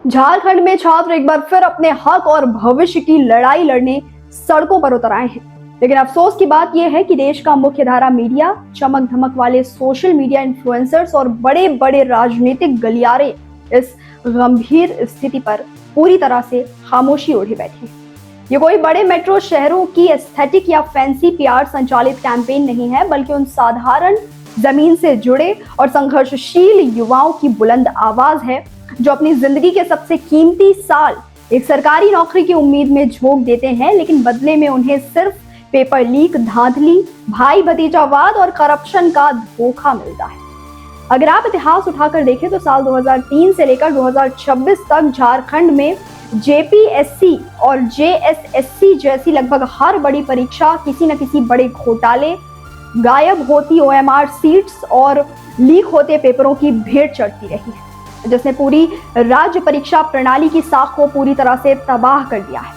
झारखंड में छात्र एक बार फिर अपने हक और भविष्य की लड़ाई लड़ने सड़कों पर उतर आए हैं। लेकिन अफसोस की बात यह है कि देश का मुख्य धारा मीडिया, चमक धमक वाले सोशल मीडिया इन्फ्लुएंसर्स और बड़े बड़े राजनीतिक गलियारे इस गंभीर स्थिति पर पूरी तरह से खामोशी ओढ़े बैठे हैं। ये कोई बड़े मेट्रो शहरों की एस्थेटिक या फैंसी पीआर संचालित कैंपेन नहीं है, बल्कि उन साधारण जमीन से जुड़े और संघर्षशील युवाओं की बुलंद आवाज है जो अपनी जिंदगी के सबसे कीमती साल एक सरकारी नौकरी की उम्मीद में झोंक देते हैं, लेकिन बदले में उन्हें सिर्फ पेपर लीक, धांधली, भाई भतीजावाद और करप्शन का धोखा मिलता है। अगर आप इतिहास उठाकर देखें तो साल 2003 से लेकर 2026 तक झारखंड में जेपीएससी और जेएसएससी जैसी लगभग हर बड़ी परीक्षा किसी न किसी बड़े घोटाले, गायब होती ओएमआर सीट्स और लीक होते पेपरों की भेंट चढ़ती रही है, जिसने पूरी राज्य परीक्षा प्रणाली की साख को पूरी तरह से तबाह कर दिया है।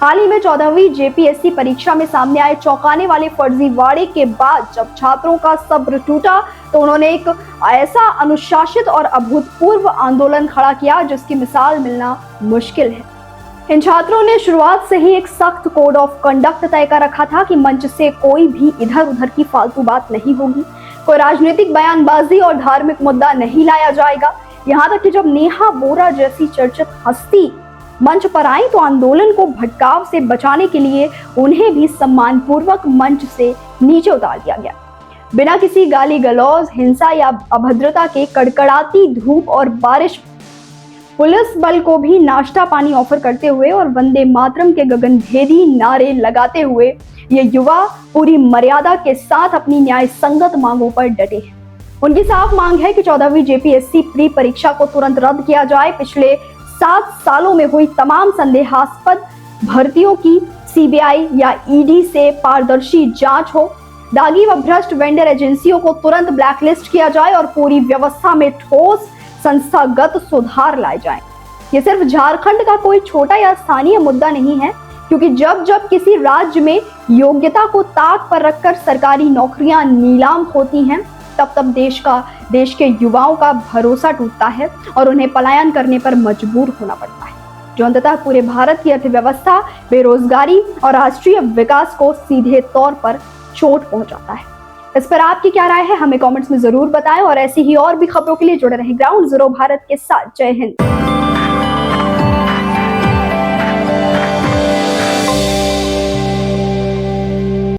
हाल ही में 14वीं जेपीएससी परीक्षा में सामने आए चौंकाने वाले फर्जीवाड़े के बाद जब छात्रों का सब्र टूटा तो उन्होंने एक ऐसा अनुशासित और अभूतपूर्व आंदोलन खड़ा किया जिसकी मिसाल मिलना मुश्किल है। इन छात्रों ने शुरुआत से ही एक सख्त कोड ऑफ कंडक्ट तय कर रखा था कि मंच से कोई भी इधर उधर की फालतू बात नहीं होगी, कोई राजनीतिक बयानबाजी और धार्मिक मुद्दा नहीं लाया जाएगा। यहाँ तक कि जब नेहा बोरा जैसी चर्चित हस्ती मंच पर आई तो आंदोलन को भटकाव से बचाने के लिए उन्हें भी सम्मानपूर्वक मंच से नीचे उतार दिया गया। बिना किसी गाली गलौज, हिंसा या अभद्रता के कड़कड़ाती धूप और बारिश पुलिस बल को भी नाश्ता पानी ऑफर करते हुए और वंदे मातरम के गगनभेदी नारे लगाते हुए ये युवा पूरी मर्यादा के साथ अपनी न्याय संगत मांगों पर डटे हैं। उनकी साफ मांग है कि 14वीं जेपीएससी प्री परीक्षा को तुरंत रद्द किया जाए, पिछले 7 सालों में हुई तमाम संदेहास्पद भर्तियों की सीबीआई या ईडी से पारदर्शी जांच हो, दागी व भ्रष्ट वेंडर एजेंसियों को तुरंत ब्लैकलिस्ट किया जाए और पूरी व्यवस्था में ठोस संस्थागत सुधार लाए जाएं। ये सिर्फ झारखंड का कोई छोटा या स्थानीय मुद्दा नहीं है, क्योंकि जब जब किसी राज्य में योग्यता को ताक पर रखकर सरकारी नौकरियां नीलाम होती हैं, तब तब देश के युवाओं का भरोसा टूटता है और उन्हें पलायन करने पर मजबूर होना पड़ता है, जो अंततः पूरे भारत की अर्थव्यवस्था, बेरोजगारी और राष्ट्रीय विकास को सीधे तौर पर चोट पहुंचाता है। इस पर आपकी क्या राय है, हमें कमेंट्स में जरूर बताएं और ऐसी ही और भी खबरों के लिए जुड़े रहें ग्राउंड जीरो भारत के साथ। जय हिंद।